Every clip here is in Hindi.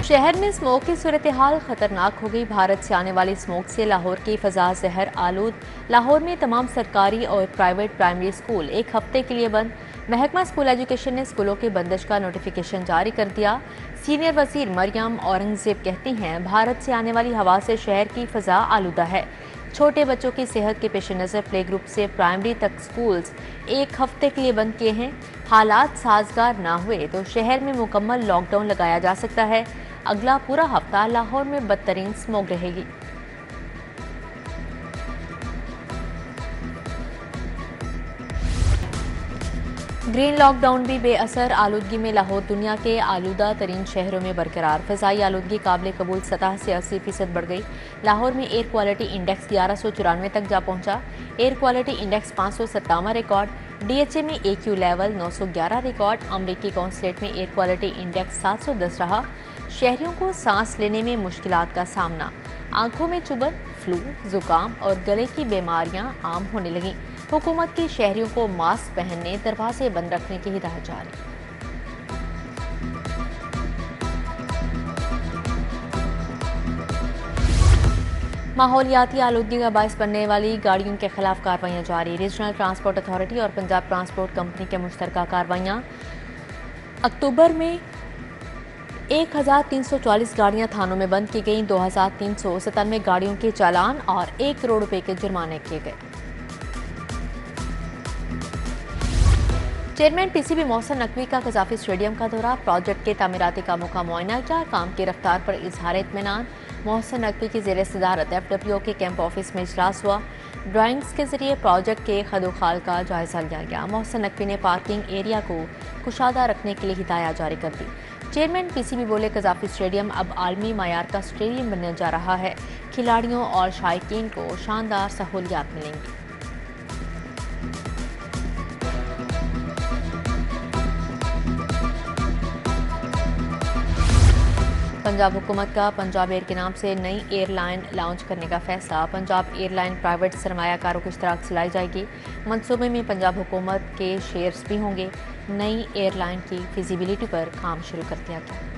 शहर में स्मोक की सूरत हाल खतरनाक हो गई। भारत से आने वाली स्मोक से लाहौर की फ़ज़ा जहर आलूद। लाहौर में तमाम सरकारी और प्राइवेट प्राइमरी स्कूल एक हफ्ते के लिए बंद। महकमा स्कूल एजुकेशन ने स्कूलों की बंदिश का नोटिफिकेशन जारी कर दिया। सीनियर वजीर मरियम औरंगजेब कहती हैं, भारत से आने वाली हवा से शहर की फ़ज़ा आलूदा है। छोटे बच्चों की सेहत के पेश नज़र प्ले ग्रुप से प्राइमरी तक स्कूल्स एक हफ्ते के लिए बंद किए हैं। हालात साजगार ना हुए तो शहर में मुकम्मल लॉकडाउन लगाया जा सकता है। अगला पूरा हफ्ता लाहौर में बदतरीन स्मोक रहेगी। ग्रीन लॉकडाउन भी बेअसर। आलूदगी में लाहौर दुनिया के आलूदा तरीन शहरों में बरकरार। फ़िज़ाई आलूदगी काबिल कबूल सतह से 80% बढ़ गई। लाहौर में एयर क्वालिटी इंडेक्स 1194 तक जा पहुंचा। Air quality index 557 record. DHA में AQ लेवल 911 रिकॉर्ड। अमरीकी कौंसलेट में एयर क्वालिटी इंडेक्स 710 रहा। शहरियों को सांस लेने में मुश्किलात का सामना। आंखों में चुभन, फ्लू, जुकाम और गले की बीमारियां आम होने लगीं। हुकूमत की शहरियों को मास्क पहनने, दरवाजे बंद रखने की हिदायत जारी। माहौलियाती आलूदगी का बायस बनने वाली गाड़ियों के खिलाफ कार्रवाइयाँ जारी। रीजनल ट्रांसपोर्ट अथॉरिटी और पंजाब ट्रांसपोर्ट कंपनी के मुश्तरका कार्रवाइयाँ। अक्टूबर में 1340 गाड़ियां थानों में बंद की गईं। 2397 गाड़ियों के चालान और 1 करोड़ रुपए के जुर्माने किए गए। चेयरमैन PCB मोहसिन नकवी का कजाफी स्टेडियम का दौरा। प्रोजेक्ट के तामीराती कामों का मुआयना किया। काम की रफ्तार पर इजहार इत्मीनान। मोहसिन नकवी की ज़ेर सदारत FWO के कैंप ऑफिस में इजलास हुआ। ड्राइंग्स के जरिए प्रोजेक्ट के खदोखाल का जायजा लिया गया। मोहसिन नकवी ने पार्किंग एरिया को कुशादा रखने के लिए हिदायत जारी कर दी। चेयरमैन PCB बोले, कजाफी स्टेडियम अब आलमी मायार का स्टेडियम बनने जा रहा है। खिलाड़ियों और शायकीन को शानदार सहूलियात मिलेंगी। पंजाब हुकूमत का पंजाब एयर के नाम से नई एयरलाइन लॉन्च करने का फैसला। पंजाब एयरलाइन प्राइवेट सरमायाकारों के इश्तराक से लाई जाएगी। मंसूबे में पंजाब हुकूमत के शेयर्स भी होंगे। नई एयरलाइन की फिजिबिलिटी पर काम शुरू कर दिया गया।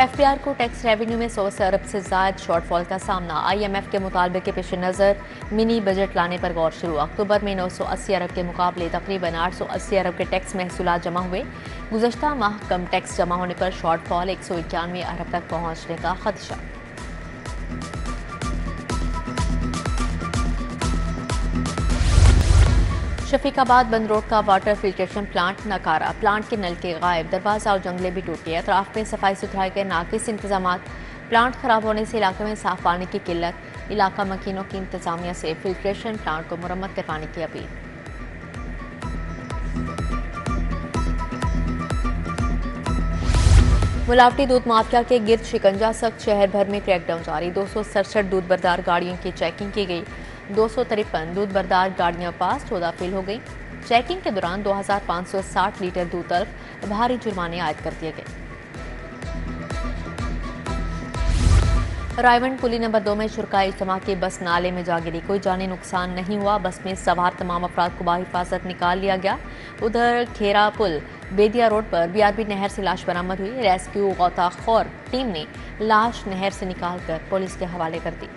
FBR को टैक्स रेवेन्यू में 100 अरब से ज़ायद शॉर्टफॉल का सामना। IMF के मुतालबे के पेश नज़र मिनी बजट लाने पर गौर शुरू। अक्टूबर में 980 अरब के मुकाबले तकरीबन 880 अरब के टैक्स महसूलात जमा हुए। गुज़श्ता माह कम टैक्स जमा होने पर शॉर्टफॉल 191 अरब तक पहुँचने का खदशा। शफीकाबाद बंद रोड का वाटर फिल्ट्रेशन प्लांट नकारा। प्लांट के नलके गायब, दरवाजा और जंगले भी टूटे। अतराफ में सफाई सुथराई के नाकिस इंतजाम। प्लांट खराब होने से इलाके में साफ पानी की किल्लत। इलाका मकीनों की इंतजामिया से फिल्ट्रेशन प्लांट को मुरम्मत करवाने की अपील। मिलावटी दूध माफिया के गिर्द शिकंजा सख्त। शहर भर में क्रैकडाउन जारी। 267 दूध बरदार गाड़ियों की चेकिंग की गई। 253 दूध बरदार गाड़ियां पास, 14 फेल हो गई। चेकिंग के दौरान 2560 लीटर दूध तल्फ। भारी जुर्माने आयद कर दिए गए। रायवंड पुली नंबर 2 में शुरकाई इज्तिमा की बस नाले में जा गिरी। कोई जानी नुकसान नहीं हुआ। बस में सवार तमाम अफराद को बाहिफाजत निकाल लिया गया। उधर खेरा पुल बेदिया रोड पर BRB नहर से लाश बरामद हुई। रेस्क्यू गौताखोर टीम ने लाश नहर से निकालकर पुलिस के हवाले कर दी।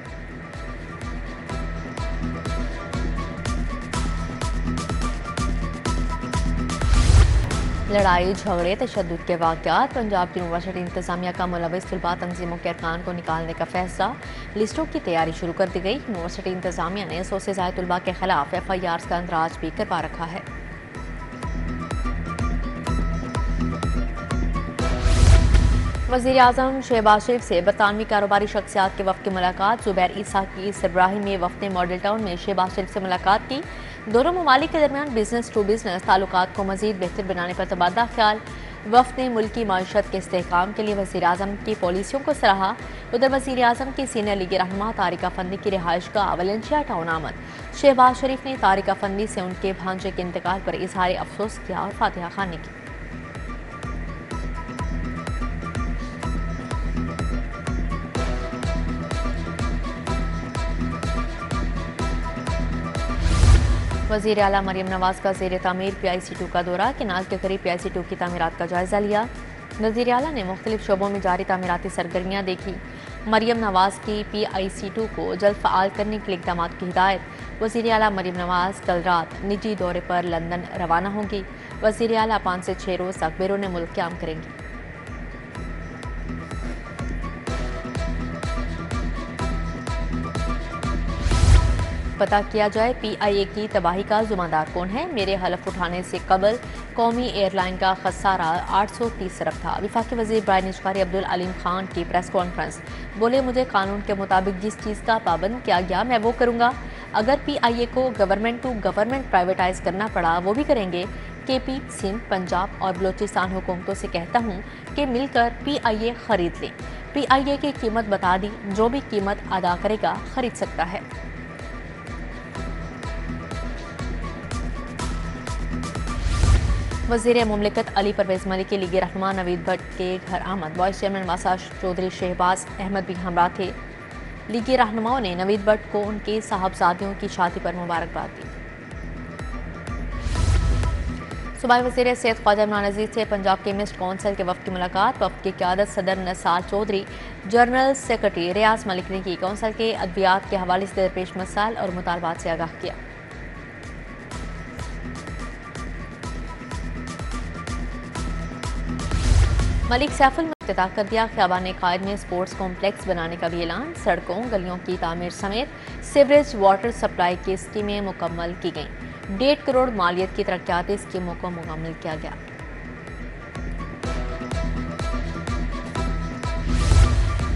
लड़ाई झगड़े तशद्दुद के वाक़यात। पंजाब यूनिवर्सिटी इंतजामिया का मुलविस तलबा तंजीमों के अरकान को निकालने का फैसला। लिस्टों की तैयारी शुरू कर दी गई। यूनिवर्सिटी इंतजामिया ने 100 से ज़ायद तलबा के खिलाफ FIRs का अंदराज भी करवा रखा है। वज़ीर आज़म शहबाज शरीफ से बरतानवी कारोबारी शख्सियात के वफ़द की मुलाकात। ज़ुबैर ईसा की सरबराही में वफ़द ने मॉडल टाउन में शहबाज शरीफ से मुलाकात की। दोनों ममालिक के दरमियान बिजनेस टू बिजनेस ताल्लुकात को मज़ीद बेहतर बनाने पर तबादला ख्याल। वफ़द ने मुल्क की माशत के इस्तेहकाम के लिए वज़ीर आज़म की पॉलिसियों को सराहा। उधर वज़ीर आज़म की सीनियर लीग रहनुमा तारिका फंदी की रिहाइश का वलेंशिया टाउन आमद। शहबाज शरीफ ने तारिका फंदी से उनके भांजे के इंतकाल पर इजहार अफसोस किया और फातिहा खानी की। वज़ीर आला मरियम नवाज का ज़ेर तामीर PIC2 का दौरा, किनाल के करीब PIC2 की तामीरात का जायज़ा लिया। वज़ीर आला ने मुख्तलिफ शोबों में जारी तामीराती सरगर्मियाँ देखी। मरियम नवाज की PIC2 को जल्द फ़आल करने के लिए इक़दाम की हिदायत। वज़ीर आला मरियम नवाज कल रात निजी दौरे पर लंदन रवाना होंगी। वज़ीर आला 5 से 6 रोज़ तक बैरून मुल्क क़याम करेंगी। पता किया जाए PIA की तबाही का ज़िम्मेदार कौन है। मेरे हलफ उठाने से कबल कौमी एयरलाइन का खसारा 830 अरब था। वफाकी वज़ीर बराए निजकारी अब्दुल अलीम खान की प्रेस कॉन्फ्रेंस। बोले, मुझे कानून के मुताबिक जिस चीज़ का पाबंद किया गया मैं वो करूँगा। अगर PIA को गवर्नमेंट टू गवर्नमेंट प्राइवेटाइज करना पड़ा वो भी करेंगे। KP, सिंध, पंजाब और बलोचिस्तान हुकूमतों से कहता हूँ कि मिलकर PIA खरीद लें। PIA की कीमत बता दी, जो भी कीमत अदा करेगा खरीद सकता है। वज़ीर मुमलिकत अली परवेज़ मलिक के लीगी रहनुमा नवीद भट्ट के घर आमद। वाइस चेयरमैन वासा चौधरी शहबाज अहमद भी हमरा थे। लीगी रहनुमाओं ने नवीद भट्ट को उनके साहबजादियों की शादी पर मुबारकबाद दी। सूबाई वज़ीर सेहत ख्वाजा इमरान अजीज से पंजाब केमिस्ट कौंसिल के वफ़द की मुलाकात। वफ़द की क़यादत सदर नसार चौधरी, जनरल सेक्रेटरी रियाज मलिक ने की। कौंसिल के अद्वियात के हवाले से दरपेश मसाइल और मुतालबात से आगाह किया। मलिक सैफुल में इफ्तिताह कर दिया। ख़ियाबान कायद में स्पोर्ट्स कॉम्प्लेक्स बनाने का भी ऐलान। सड़कों गलियों की तामीर समेत सीवरेज वाटर सप्लाई की स्कीमें मुकम्मल की गईं। 1.5 करोड़ मालियत की तरक्याती स्कीमों को मुकम्मल किया गया।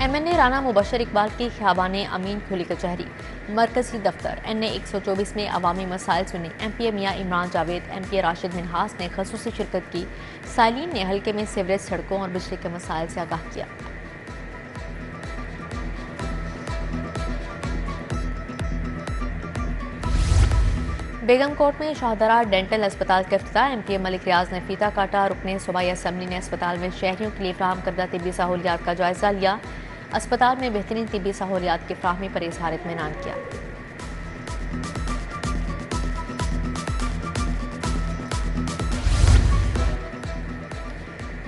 MNA राना मुबशर इकबाल की ख़ियाबान अमीन खुली कचहरी। मरकजी दफ्तर NA 124 में अवामी मसाइल सुने। MPA मियाँ इमरान जावेद, MPA राशिद मिनहास ने खसूसी शिरकत की। साइलिन ने हल्के में सीवरेज, सड़कों और बिजली के मसाइल से आगाह किया। बेगम कोट में शाहदरा डेंटल अस्पताल का इफ्तिताह। MPA मलिक रियाज ने फीता काटा। रुकने सूबाई असम्बली ने अस्पताल में शहरियों के लिए फराहम करदा तिब्बी सहूलियात का जायजा लिया। अस्पताल में बेहतरीन तिब्बी सहूलियात की फराहमी पर इजहार इत्मीनान किया।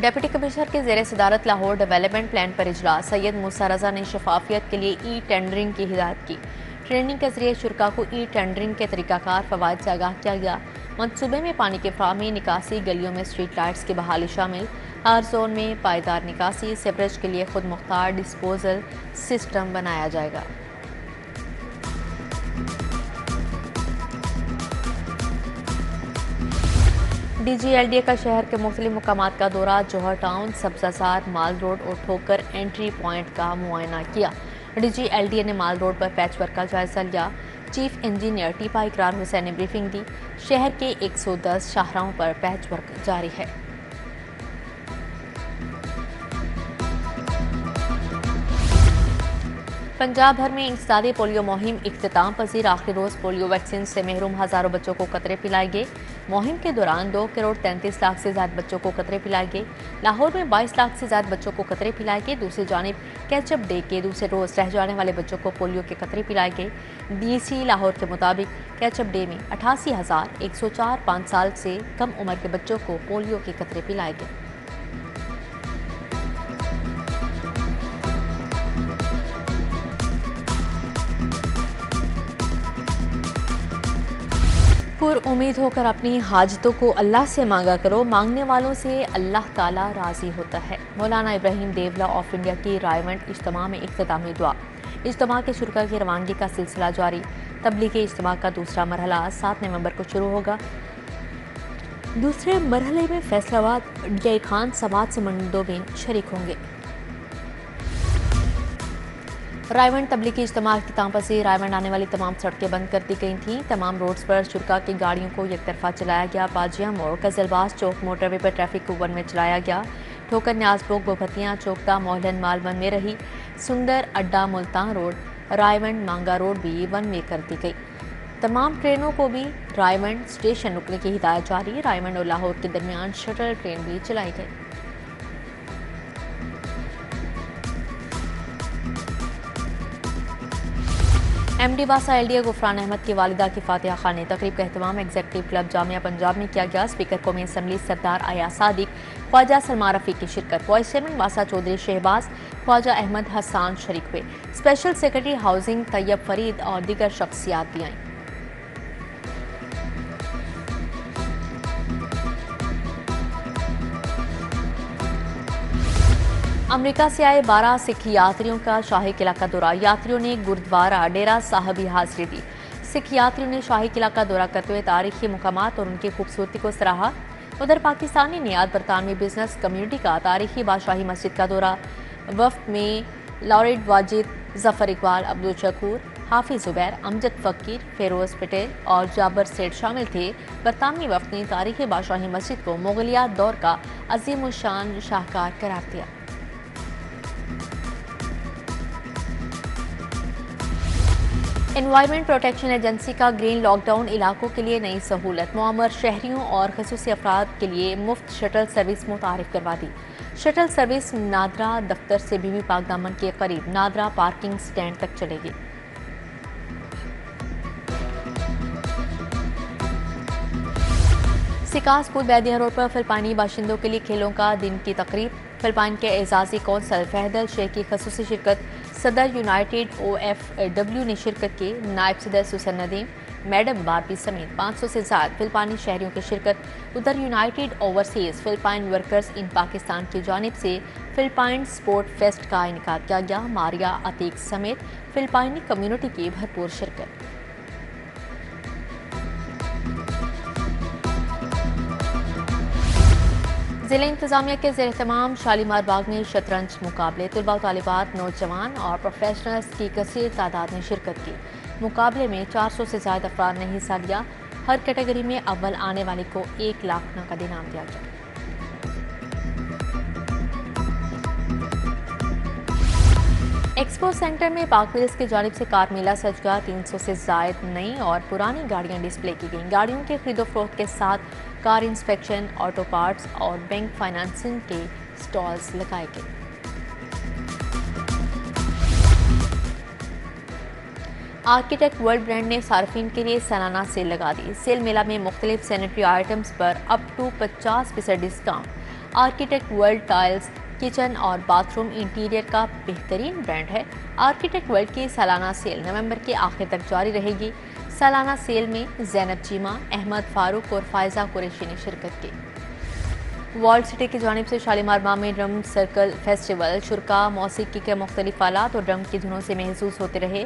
डेप्यूटी कमिश्नर के ज़ेर सदारत लाहौर डेवलपमेंट प्लान पर इजलास। सैयद मूसा रजा ने शफाफियत के लिए टेंडरिंग की हिदायत की। ट्रेनिंग के जरिए शुरा को टेंडरिंग के तरीकाकार फवायद से आगाह किया गया। मनसूबे में पानी की फराहमी, निकासी, गलियों में स्ट्रीट लाइट्स की बहाली शामिल। हर जोन में पायदार निकासी, सीवरेज के लिए खुद मुख्तार डिस्पोजल सिस्टम बनाया जाएगा। DGLDA का शहर के मुख्तलिफ मुकामात का दौरा। जौहर टाउन, सब्जाजार, माल रोड और ठोकर एंट्री पॉइंट का मुआयना किया। DGLDA ने माल रोड पर पैच वर्क का जायजा लिया। चीफ इंजीनियर टीपा इकरार हुसैन ने ब्रीफिंग दी। शहर के 110 शाहराहों पर पैच वर्क जारी है। पंजाब भर में इंसदादी पोलियो मुहिम इख्तिताम पजीर। आखिरी रोज पोलियो वैक्सीन से महरूम हजारों बच्चों को कतरे पिलाए गए। मुहिम के दौरान 2 करोड़ 33 लाख से ज्यादा बच्चों को कतरे पिलाए गए। लाहौर में 22 लाख से ज्यादा बच्चों को कतरे पिलाए गए। दूसरी जानिब कैचअप डे के दूसरे रोज रह जाने वाले बच्चों को पोलियो के कतरे पिलाए गए। DC लाहौर के मुताबिक कैचअप डे में 88,104 5 साल से कम उम्र के बच्चों को पोलियो के कतरे पिलाए गए। पुर उम्मीद होकर अपनी हाजतों को अल्लाह से मांगा करो। मांगने वालों से अल्लाह ताला राजी होता है। मौलाना इब्राहिम देवला ऑफ इंडिया की रायवंड इज्तिमा में इख्तितामी दुआ। इज्तिमा के शुरा की रवानगी का सिलसिला जारी। तबलीगी इज्तिमा का दूसरा मरहला 7 नवंबर को शुरू होगा। दूसरे मरहले में फैसलाबाद DI खान समाज से मंदोबीन शरीक होंगे। रायवंड तबलीगी इज्तिमा अख्तिताम पसीर। रायवंड आने वाली तमाम सड़कें बंद कर दी गई थीं। तमाम रोड्स पर शुरा की गाड़ियों को एक तरफा चलाया गया। बाजिया मोड़, कजलबाज चौक मोटरवे पर ट्रैफिक को वन में चलाया गया। ठोकर न्याजबोग, बोभतियाँ, चौकदा, मोहलन माल वन में रही। सुंदर अड्डा, मुल्तान रोड, रायवंड मांगा रोड भी वन में कर दी गई। तमाम ट्रेनों को भी रायवंड स्टेशन रुकने की हिदायत जारी। रायवंड और लाहौर के दरमियान शटल ट्रेन भी चलाई गई। MD वासा LDA गुफरान अहमद की वालिदा की फातिहा खानी तकरीब का एहतमाम एग्जीक्यूटिव क्लब जामिया पंजाब में किया गया। स्पीकर कौमी असम्बली सरदार आया सादिक, ख्वाजा सलमान रफ़ी की शिरकत, वाइस चेयरमैन वासा चौधरी शहबाज, ख्वाजा अहमद हसान शरीक हुए। Special secretary housing Tayyab Farid और दीगर शख्सियात भी आईं। अमेरिका से आए 12 सिख यात्रियों का शाही किला का दौरा। यात्रियों ने गुरुद्वारा डेरा साहब की हाजिरी दी। सिख यात्रियों ने शाही किला का दौरा करते हुए तारीखी मुकामात और उनकी खूबसूरती को सराहा। उधर पाकिस्तानी नियाद बरतानवी बिजनेस कम्युनिटी का तारीखी बादशाही मस्जिद का दौरा। वफ्द में लॉरेड वाजिद, जफर इकबाल, अब्दुल शकूर, हाफिज जुबैर, अमजद फकीर, फेरोज पटेल और जाबर सेठ शामिल थे। बरतानवी वफ्द ने तारीखी बादशाही मस्जिद को मुगलिया दौर का अजीम शान शाहकार करार दिया। एनवायरमेंट प्रोटेक्शन एजेंसी का ग्रीन लॉकडाउन इलाकों के लिए नई सहूलत। मुअम्मर शहरियों और खसूसी अफराद के लिए मुफ्त शटल सर्विस मुतारिफ करवा दी। शटल सर्विस नादरा दफ्तर से बीबी पाक दामन के करीब नादरा पार्किंग स्टैंड तक चलेगी। सिका स्कूल बैदिया रोड पर फिलिपाइनी बाशिंदों के लिए खेलों का दिन की तकरीब। फिलिपाइन के एजाजी कौंसल फहदल शेख की खसूसी शिरकत। सदर यूनाइटेड OFW ने शिरकत की। नायब सदर सुसन नदीम, मैडम बारबी समेत 500 से ज्यादा फिलिपाइनी शहरियों की शिरकत। उधर United overseas Philippine workers in Pakistan की जानिब से फिलिपाइन स्पोर्ट फेस्ट का इनेकाद किया गया। मारिया अतीक समेत फिलिपाइनी कम्युनिटी की भरपूर शिरकत। जिला इंतजामिया के ज़ेर तमाम शालीमार बाग में शतरंज मुकाबले। तलबा तालिबात, नौजवान और प्रोफेशनल्स की कसीर तादाद में शिरकत की। मुकाबले में 400 से ज़्यादा अफराद ने हिस्सा लिया। हर कैटेगरी में अव्वल आने वाले को 1 लाख नकद इनाम दिया गया। एक्सपो सेंटर में पाक पुलिस की जानिब से कार मेला सज गया। 300 से ज्यादा नई और पुरानी गाड़ियां डिस्प्ले की गईं। गाड़ियों के खरीदो फरोख्त के साथ कार इंस्पेक्शन, ऑटो पार्ट्स और बैंक फाइनेंसिंग के स्टॉल्स लगाए गए। आर्किटेक्ट वर्ल्ड ब्रांड ने सार्फिन के लिए सालाना सेल लगा दी। सेल मेला में मुख्तलिफ सैनिटरी आइटम्स पर up to 50% discount. Architect world tiles, kitchen और बाथरूम इंटीरियर का बेहतरीन ब्रांड है। आर्किटेक्ट वर्ल्ड की सालाना सेल नवंबर के आखिर तक जारी रहेगी। सालाना सेल में जैनब चीमा, अहमद फारूक और फायजा कुरैशी ने शिरकत की। वॉल्ड सिटी की जानिब से शालीमार बाग में ड्रम सर्कल फेस्टिवल, शुरका मौसीकी के मुख्तलिफ आलात और ड्रम की धुनों से महसूस होते रहे।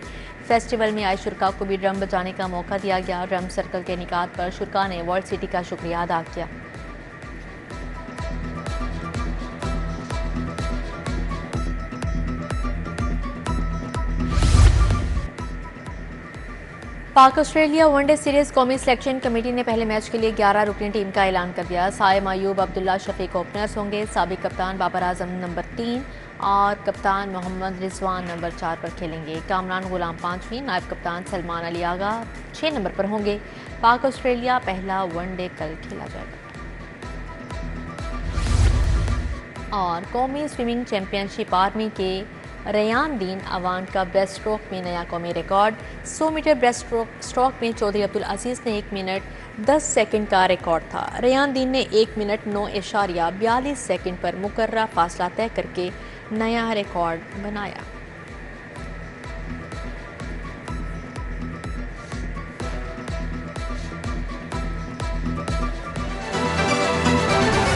फेस्टिवल में आए शुरका को भी ड्रम बजाने का मौका दिया गया। ड्रम सर्कल के इनेकाद पर शुरका ने वॉल्ड सिटी का शुक्रिया अदा किया। पाक ऑस्ट्रेलिया वनडे सीरीज कौमी सिलेक्शन कमेटी ने पहले मैच के लिए 11 रुकनी टीम का ऐलान कर दिया। साइम अयूब, अब्दुल्ला शफीक ओपनर्स होंगे। साबिक कप्तान बाबर आजम नंबर 3 और कप्तान मोहम्मद रिजवान नंबर 4 पर खेलेंगे। कामरान गुलाम 5वीं, नायब कप्तान सलमान अली आगा 6 नंबर पर होंगे। पाक ऑस्ट्रेलिया पहला वनडे कल खेला जाएगा। और कौमी स्विमिंग चैंपियनशिप आर्मी के रेयान दीन अवान का ब्रेस्ट स्ट्रोक में नया कौमी रिकॉर्ड। 100 मीटर ब्रेस्ट स्ट्रोक में चौधरी अब्दुल अजीज ने 1 मिनट 10 सेकंड का रिकॉर्ड था। रेयान दीन ने 1 मिनट 9.42 सेकंड पर मुकर्रर फासला तय करके नया रिकॉर्ड बनाया।